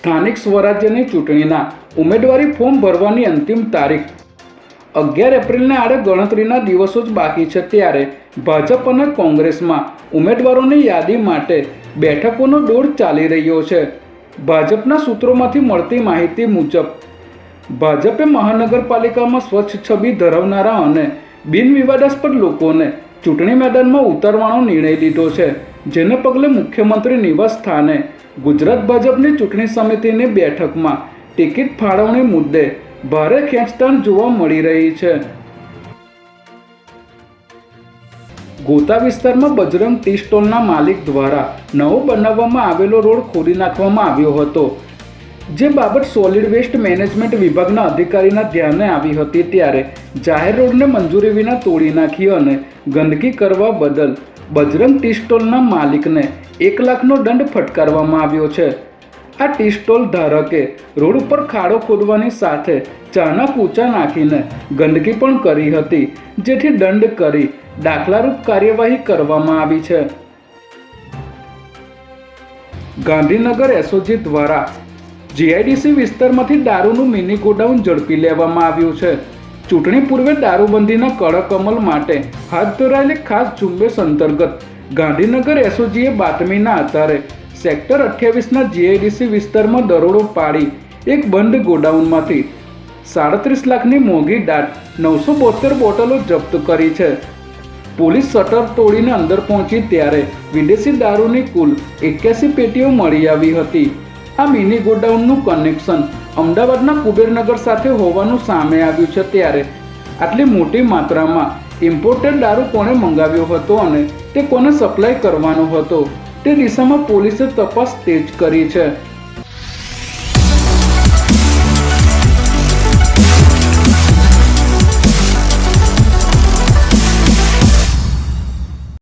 સ્થાનિક સ્વરાજ્યની ચૂંટણીના ઉમેદવારી ફોર્મ ભરવાની અંતિમ તારીખ 11 એપ્રિલને આડે ગણતરીના દિવસો જ બાકી છે, ત્યારે ભાજપ અને કોંગ્રેસમાં ઉમેદવારોની યાદી માટે બેઠકોનો દોડ ચાલી રહ્યો છે. ભાજપના સૂત્રોમાંથી મળતી માહિતી મુજબ ભાજપે મહાનગરપાલિકામાં સ્વચ્છ છબી ધરાવનારા અને બિનવિવાદાસ્પદ લોકોને ચૂંટણી મેદાનમાં ઉતારવાનો નિર્ણય લીધો છે, જેને પગલે મુખ્યમંત્રી નિવાસ સ્થાને ગુજરાત ભાજપની ચૂંટણી સમિતિની બેઠકમાં ટિકિટ ફાળવણી મુદ્દે ભારે ખેંચતાણ જોવા મળી રહી છે. ગોતા વિસ્તારમાં બજરંગ ટી સ્ટોલના માલિક દ્વારા નવો બનાવવામાં આવેલો રોડ ખોદી નાખવામાં આવ્યો હતો, જે બાબત સોલિડ વેસ્ટ મેનેજમેન્ટ વિભાગના અધિકારીના ધ્યાને આવી હતી, ત્યારે જાહેર રોડને મંજૂરી વિના તોડી નાખી અને ગંદકી કરવા બદલ બજરંગ ટી સ્ટોલના માલિકને 1 લાખનો દંડ ફટકારવામાં આવ્યો છે. આ ટી સ્ટોલ ધારકે રોડ ઉપર ખાડો ખોદવાની સાથે ચાના કૂચા નાખીને ગંદકી પણ કરી હતી, જેથી દંડ કરી દાખલારૂપ કાર્યવાહી કરવામાં આવી છે. ગાંધીનગર એસઓજી દ્વારા જીઆઈડીસી વિસ્તારમાંથી દારૂનું મિની ગોડાઉન ઝડપી લેવામાં આવ્યું છે. ચૂંટણી પૂર્વે દારૂબંધીના કડક અમલ માટે હાથ ધરાયેલી ખાસ ઝુંબેશ અંતર્ગત ગાંધીનગર એસઓજીએ બાતમીના આધારે સેક્ટર 28ના જીઆઈડીસી વિસ્તારમાં દરોડો પાડી એક બંધ ગોડાઉનમાંથી 37 લાખની મોંઘી દાટ 972 બોટલો જપ્ત કરી છે. પોલીસ શટર તોડીને અંદર પહોંચી ત્યારે વિદેશી દારૂની કુલ 81 પેટીઓ મળી આવી હતી. આ મિની ગોડાઉનનું કનેક્શન અમદાવાદના કુબેરનગર સાથે હોવાનું સામે આવ્યું છે, ત્યારે આટલી મોટી માત્રામાં ઇમ્પોર્ટેડ દારૂ કોણે મંગાવ્યો હતો અને તે કોને સપ્લાય કરવાનો હતો તે દિશામાં પોલીસે તપાસ તેજ કરી છે.